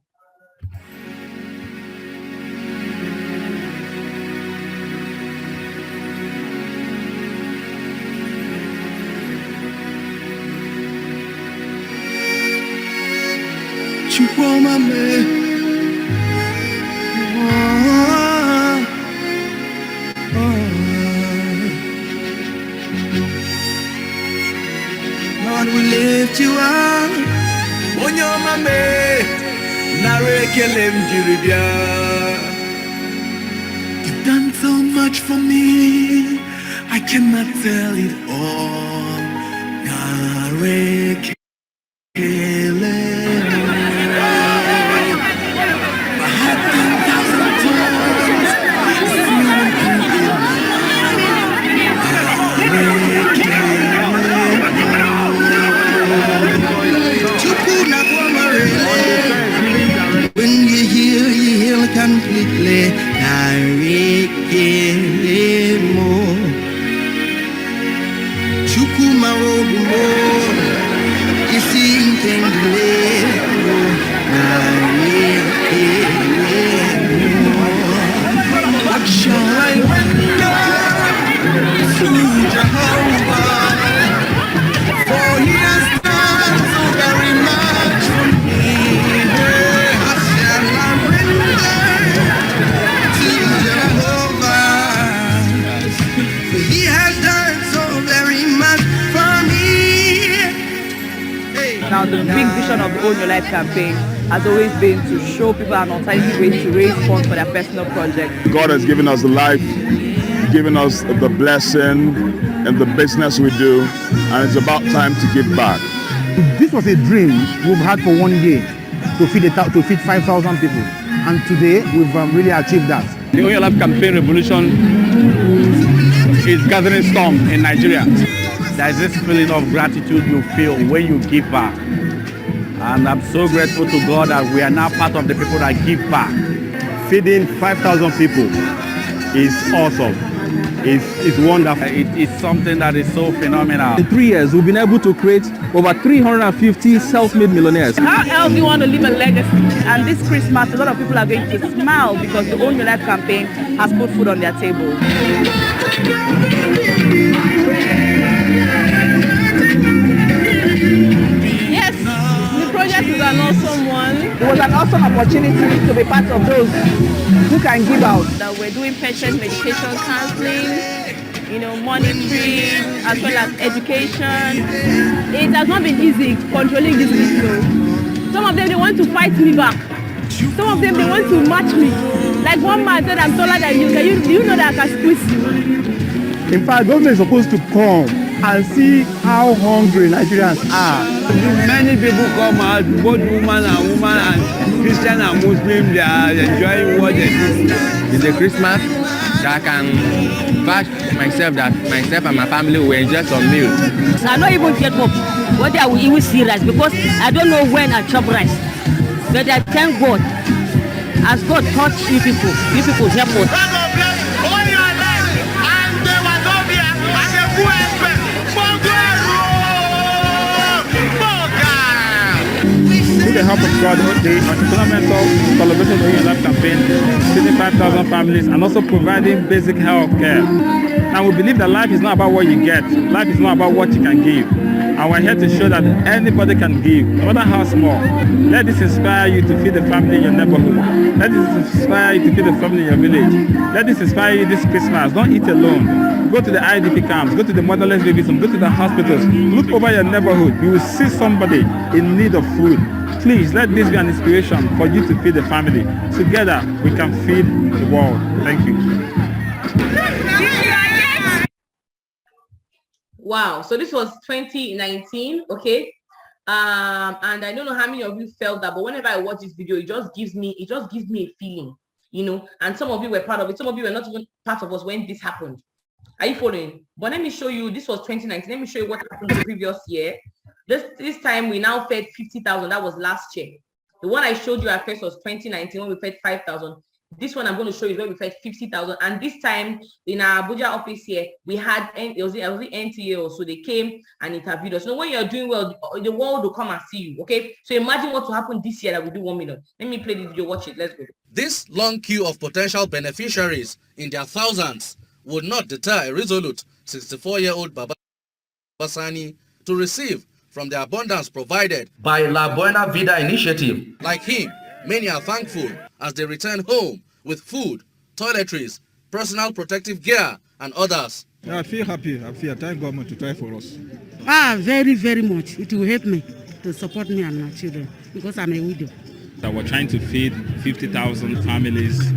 Lord, we lift you up. You've done so much for me, I cannot tell it all. When you heal completely. What shall I render to Jehovah? For he has done so very much for me. What shall I render to Jehovah? For he has done so very much for me. Now, the big vision of the Own Your Life campaign has always been to show people an alternative way to raise funds for their personal project. God has given us the life, given us the blessing and the business we do, and it's about time to give back. This was a dream we've had for 1 year to feed 5,000 people, and today we've really achieved that. The Own Your Life campaign revolution is gathering storm in Nigeria. There is this feeling of gratitude you feel when you give back. And I'm so grateful to God that we are now part of the people that give back. Feeding 5,000 people is awesome. It's wonderful. It's something that is so phenomenal. In 3 years, we've been able to create over 350 self-made millionaires. How else do you want to leave a legacy? And this Christmas, a lot of people are going to smile because the Own Your Life campaign has put food on their table. Yes, the project is an awesome one. It was an awesome opportunity to be part of those who can give out. That we're doing patient medication counseling, monitoring, as well as education. It has not been easy controlling this video. Some of them, they want to fight me back. Some of them, they want to match me. Like one man said, I'm taller than you. Do you know that I can squeeze you? In fact, government is supposed to come and see how hungry Nigerians are. Many people come out, both woman and Christian and Muslim, they are enjoying what they do. It's a Christmas that I can bash myself and my family will enjoy some meal. I don't even get hope whether I will even see rice because I don't know when I chop rice. But I thank God. As God touch you people help us. With the help of God, the Environmental Celebration of Your Life campaign, feeding 5,000 families and also providing basic health care. And we believe that life is not about what you get. Life is not about what you can give. And we're here to show that anybody can give, no matter how small. Let this inspire you to feed the family in your neighborhood. Let this inspire you to feed the family in your village. Let this inspire you this Christmas. Don't eat alone. Go to the IDP camps, go to the motherless babies home, go to the hospitals. Look over your neighborhood. You will see somebody in need of food. Please let this be an inspiration for you to feed the family. Together, we can feed the world. Thank you. Wow, so this was 2019, okay? And I don't know how many of you felt that, but whenever I watch this video, it just gives me a feeling, and some of you were part of it. Some of you were not even part of us when this happened. Are you following? But let me show you, this was 2019. Let me show you what happened the previous year. This time we now fed 50,000. That was last year. The one I showed you at first was 2019 when we fed 5,000. This one I'm going to show you is where we fed 50,000. And this time in our Abuja office here, we had, it was the NTA, so they came and interviewed us. So when you're doing well, the world will come and see you, okay? So imagine what will happen this year that we do 1 million. Let me play this video, watch it, let's go. This long queue of potential beneficiaries in their thousands would not deter a resolute 64-year-old Baba Sani to receive from the abundance provided by La Buena Vida Initiative. Like him, many are thankful as they return home with food, toiletries, personal protective gear, and others. I feel happy. I thank government to try for us. Very, very much. It will help me to support me and my children because I'm a widow. That we're trying to feed 50,000 families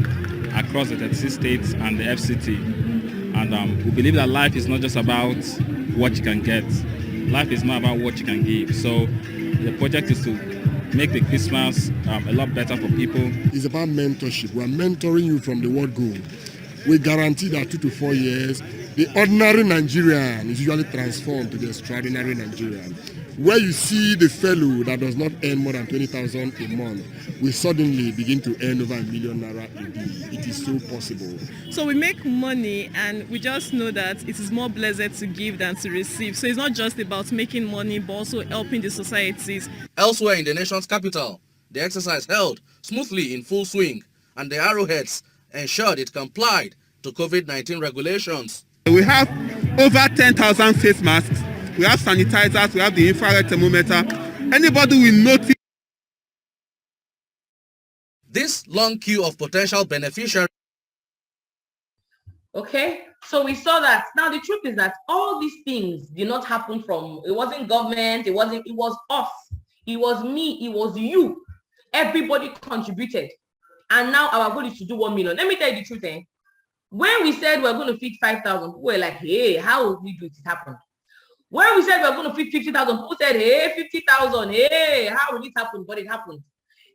across the 36 states and the FCT. And we believe that life is not just about what you can get. Life is not about what you can give. So the project is to make the Christmas a lot better for people. It's about mentorship. We're mentoring you from the word go. We guarantee that 2 to 4 years, the ordinary Nigerian is usually transformed to the extraordinary Nigerian. Where you see the fellow that does not earn more than 20,000 a month, we suddenly begin to earn over ₦1 million a day. It is so possible. So we make money and we just know that it is more blessed to give than to receive. So it's not just about making money, but also helping the societies. Elsewhere in the nation's capital, the exercise held smoothly in full swing, and the arrowheads ensured it complied to COVID-19 regulations. We have over 10,000 face masks. We have sanitizers, we have the infrared thermometer. Anybody will notice. This long queue of potential beneficiaries. Okay, so we saw that. Now the truth is that all these things did not happen from, it wasn't government, it was us, it was me, it was you. Everybody contributed. And now our goal is to do 1 million. Let me tell you the truth, eh? When we said we're going to feed 5,000, we were like, hey, how will we do it? It happened. When we said we're going to feed 50,000, people said, hey, 50,000, hey, how will it happen? But it happened.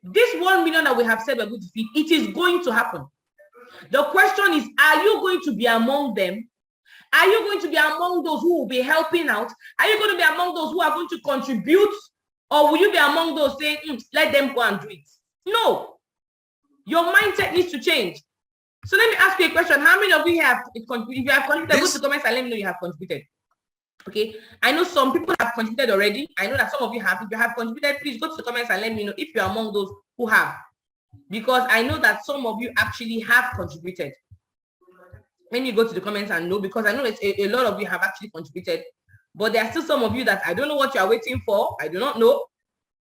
This 1 million that we have said we're going to feed, it is going to happen. The question is, are you going to be among them? Are you going to be among those who will be helping out? Are you going to be among those who are going to contribute? Or will you be among those saying, let them go and do it? No. Your mindset needs to change. So let me ask you a question. How many of you have contributed? If you have contributed, go to the comments and let me know you have contributed. Okay. I know some people have contributed already. I know that some of you have. If you have contributed, please go to the comments and let me know if you're among those who have. Because I know that some of you actually have contributed. Let me go to the comments and know, because I know that a lot of you have actually contributed. But there are still some of you that I don't know what you are waiting for. I do not know.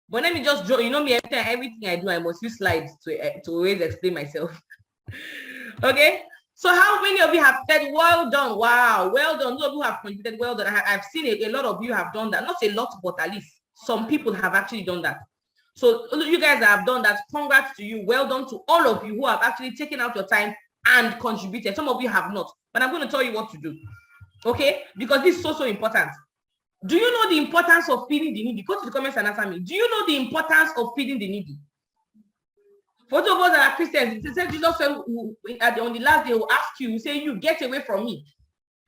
But let me just draw. You know me, everything I do, I must use slides to always explain myself. Okay. So how many of you have said, well done? Wow, well done. Those of you have contributed, well done. I've seen a lot of you have done that. Not a lot, but at least some people have actually done that. So you guys that have done that, congrats to you. Well done to all of you who have actually taken out your time and contributed. Some of you have not, but I'm going to tell you what to do. Okay? Because this is so important. Do you know the importance of feeding the needy? Go to the comments and answer me. Do you know the importance of feeding the needy? For those of us that are Christians, it says Jesus said on the last day, will ask you, say, you get away from me.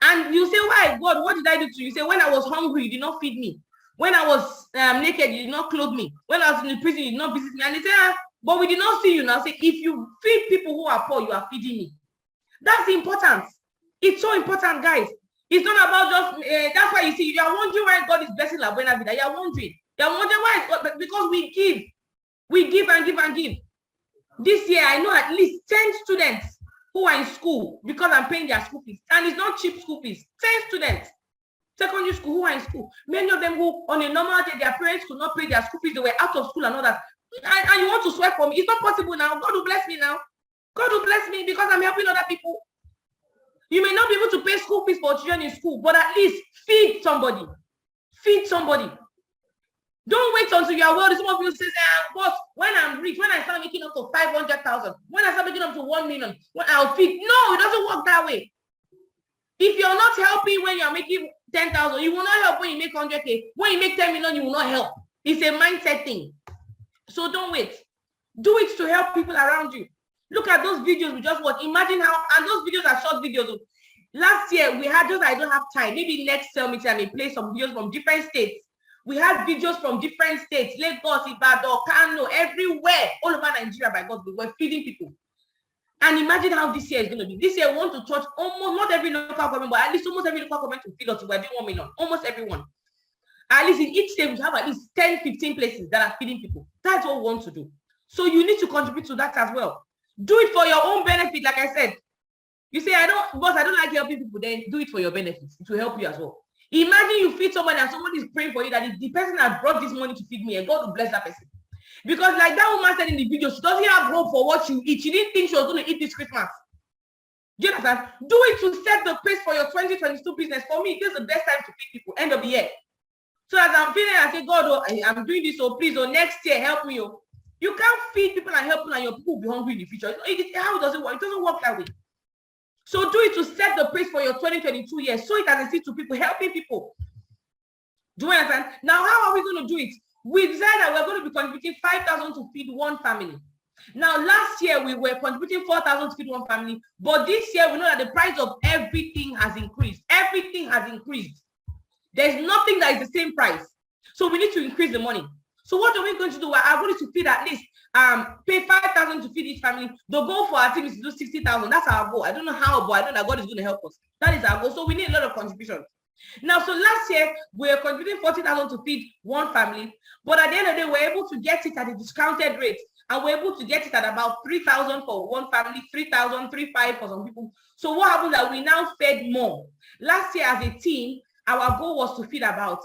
And you say, why? God, what did I do to you? You say, when I was hungry, you did not feed me. When I was naked, you did not clothe me. When I was in the prison, you did not visit me. And they say, but we did not see you now. Say, if you feed people who are poor, you are feeding me. That's important. It's so important, guys. It's not about just, that's why you see, you are wondering why God is blessing La Buena Vida. You are wondering. You are wondering why. Because we give. We give and give and give. This year, I know at least 10 students who are in school because I'm paying their school fees. And it's not cheap school fees. 10 students, secondary school, who are in school. Many of them who, on a normal day, their parents could not pay their school fees. They were out of school and all that. And you want to swear for me. It's not possible now. God will bless me now. God will bless me because I'm helping other people. You may not be able to pay school fees for children in school, but at least feed somebody. Feed somebody. Don't wait until you are wealthy. Some of you say, boss, when I'm rich, when I start making up to 500,000, when I start making up to 1 million, when I'll feed. No, it doesn't work that way. If you're not helping when you're making 10,000, you will not help when you make 100K. When you make 10 million, you will not help. It's a mindset thing. So don't wait. Do it to help people around you. Look at those videos we just watched. Imagine how, and those videos are short videos. Last year, we had just, I don't have time. Maybe next meeting, I may play some videos from different states. We had videos from different states, Lagos, Ibadan, Kano, everywhere, all over Nigeria, by God, we were feeding people. And imagine how this year is going to be. This year, we want to touch almost, not every local government, but at least almost every local government to feed us. We're doing 1 million, almost everyone. At least in each state, we have at least 10, 15 places that are feeding people. That's what we want to do. So you need to contribute to that as well. Do it for your own benefit, like I said. You say, I don't like helping people, then do it for your benefits. It will help you as well. Imagine you feed somebody and somebody is praying for you that the person that brought this money to feed me, and God will bless that person. Because like that woman said in the video, she doesn't have hope for what you eat. She didn't think she was going to eat this Christmas. Do you understand? Do it to set the pace for your 2022 business. For me, this is the best time to feed people, end of the year. So as I'm feeling, I say, God, oh, I'm doing this, so please, next year, help me. Oh. You can't feed people and help people and your people will be hungry in the future. How does it work? It doesn't work that way. So do it to set the pace for your 2022 year. So it as a seed to people, helping people. Do you understand? Now, how are we going to do it? We decided that we're going to be contributing 5,000 to feed one family. Now, last year, we were contributing 4,000 to feed one family. But this year, we know that the price of everything has increased. Everything has increased. There's nothing that is the same price. So we need to increase the money. So what are we going to do? We're going to feed at least, pay 5,000 to feed each family. The goal for our team is to do 60,000. That's our goal. I don't know how, but I know that God is going to help us. That is our goal. So we need a lot of contributions. Now, so last year, we were contributing 40,000 to feed one family. But at the end of the day, we're able to get it at a discounted rate. And we're able to get it at about 3,000 for one family, 3,000, 3,500 for some people. So what happens is that we now fed more. Last year as a team, our goal was to feed about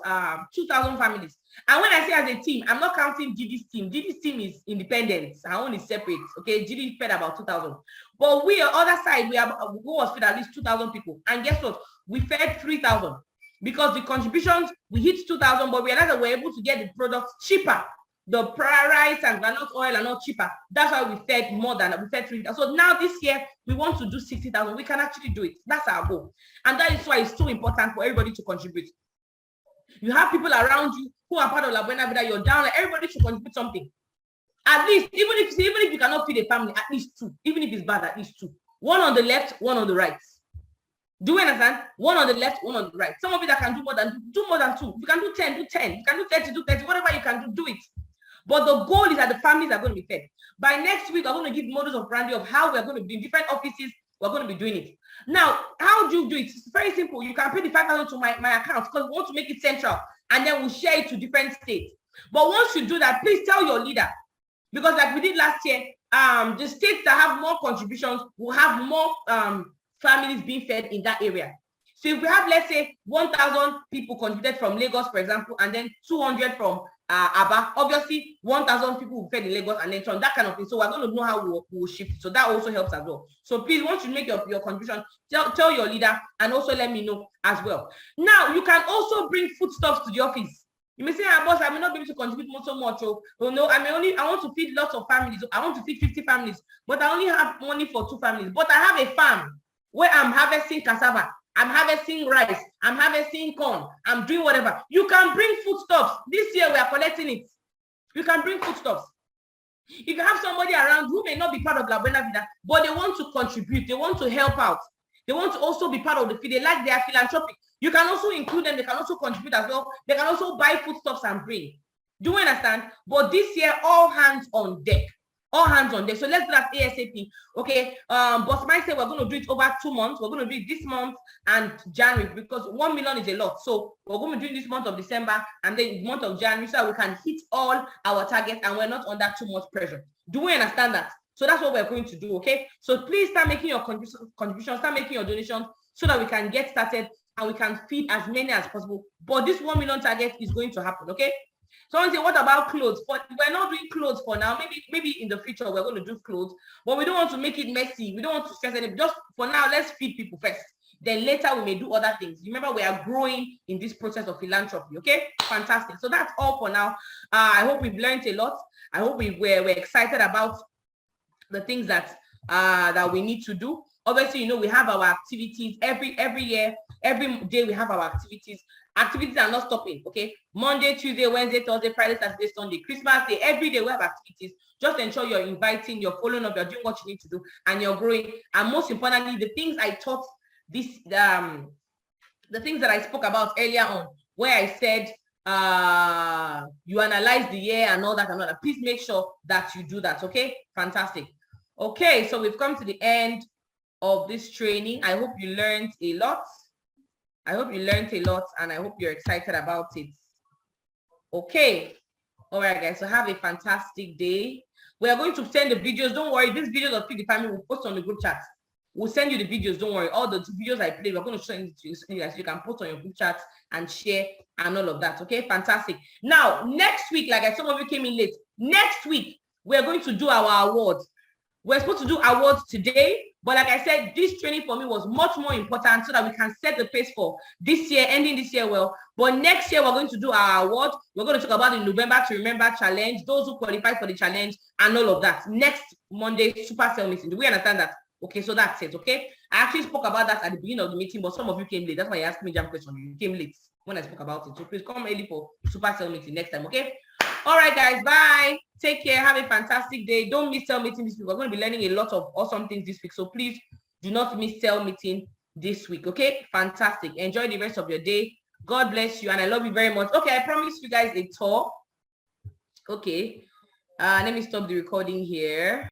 2,000 families. And when I say as a team, I'm not counting Gidi's team. Gidi's team is independent. Our own is separate. Okay, Gidi fed about 2,000. But we, on the other side, our goal was to feed at least 2,000 people. And guess what? We fed 3,000. Because the contributions, we hit 2,000, but we realized that we're able to get the products cheaper. The rice and granite oil are not cheaper. That's why we fed more than, we fed 3,000. So now this year, we want to do 60,000. We can actually do it. That's our goal. And that is why it's so important for everybody to contribute. You have people around you who are part of La Buena Vida, you're down, like everybody should contribute something. At least, even if you cannot feed a family, at least 2. Even if it's bad, at least 2. One on the left, one on the right. Do you understand? One on the left, one on the right. Some of you that can do more than 2. You can do 10, do 10. You can do 30, do 30. Whatever you can do, do it. But the goal is that the families are going to be fed. By next week, I'm going to give models of branding of how we're going to be in different offices. We're going to be doing it. Now, how do you do it? It's very simple. You can pay the 5,000 to my account because we want to make it central, and then we'll share it to different states. But once you do that, please tell your leader, because like we did last year, the states that have more contributions will have more families being fed in that area. So if we have, let's say, 1,000 people contributed from Lagos, for example, and then 200 from Aba, obviously 1,000 people will fed in Lagos and then from that kind of thing. So we're going to know how we'll shift it. So that also helps as well. So please, once you make your contribution, tell your leader and also let me know as well. Now, you can also bring foodstuffs to the office. You may say, boss, I may not be able to contribute so much. Oh no, I want to feed lots of families. I want to feed 50 families, but I only have money for 2 families. But I have a farm where I'm harvesting cassava, I'm harvesting rice, I'm harvesting corn, I'm doing whatever. You can bring foodstuffs. This year we are collecting it. You can bring foodstuffs. If you have somebody around who may not be part of La Buena Vida, but they want to contribute, they want to help out, they want to also be part of the feed, they like their philanthropic, you can also include them, they can also contribute as well. They can also buy foodstuffs and bring. Do you understand? But this year, all hands on deck. All hands on deck. So let's do that ASAP. Okay. Boss Mike said we're going to do it over 2 months. We're going to do it this month and January because 1 million is a lot. So we're going to do this month of December and then month of January so that we can hit all our targets and we're not under too much pressure. Do we understand that? So that's what we're going to do. Okay. So please start making your contributions, start making your donations so that we can get started and we can feed as many as possible. But this 1 million target is going to happen. Okay. Someone say, what about clothes? But we're not doing clothes for now. Maybe in the future we're going to do clothes, but we don't want to make it messy. We don't want to stress anything. Just for now, let's feed people first. Then later we may do other things. Remember, we are growing in this process of philanthropy. Okay, fantastic. So that's all for now. I hope we've learned a lot. I hope we're excited about the things that that we need to do. Obviously, you know, we have our activities every year. Every day we have our activities. Activities are not stopping, okay? Monday, Tuesday, Wednesday, Thursday, Friday, Saturday, Sunday, Christmas Day, every day we have activities. Just ensure you're inviting, you're following up, you're doing what you need to do, and you're growing. And most importantly, the things I taught this, the things that I spoke about earlier on, where I said you analyze the year and all that and all that. Please make sure that you do that, okay? Fantastic. Okay, so we've come to the end of this training. I hope you learned a lot. I hope you learned a lot and I hope you're excited about it. Okay. All right, guys. So have a fantastic day. We are going to send the videos. Don't worry. These videos of Feed the Family will post on the group chat. We'll send you the videos. Don't worry. All the videos I played, we're going to send it to you so you can post on your group chat and share and all of that. Okay. Fantastic. Now, next week, like some of you came in late, next week, we're going to do our awards. We're supposed to do awards today, but like I said, this training for me was much more important so that we can set the pace for this year, ending this year well. But next year, we're going to do our awards. We're going to talk about the November to Remember challenge, those who qualify for the challenge, and all of that. Next Monday, super cell meeting. Do we understand that? Okay, so that's it, okay? I actually spoke about that at the beginning of the meeting, but some of you came late. That's why you asked me jam question. You came late when I spoke about it. So please come early for super cell meeting next time, okay? All right, guys, bye. Take care. Have a fantastic day. Don't miss cell meeting this week. We're going to be learning a lot of awesome things this week. So please do not miss cell meeting this week. Okay? Fantastic. Enjoy the rest of your day. God bless you. And I love you very much. Okay, I promised you guys a tour. Okay. Let me stop the recording here.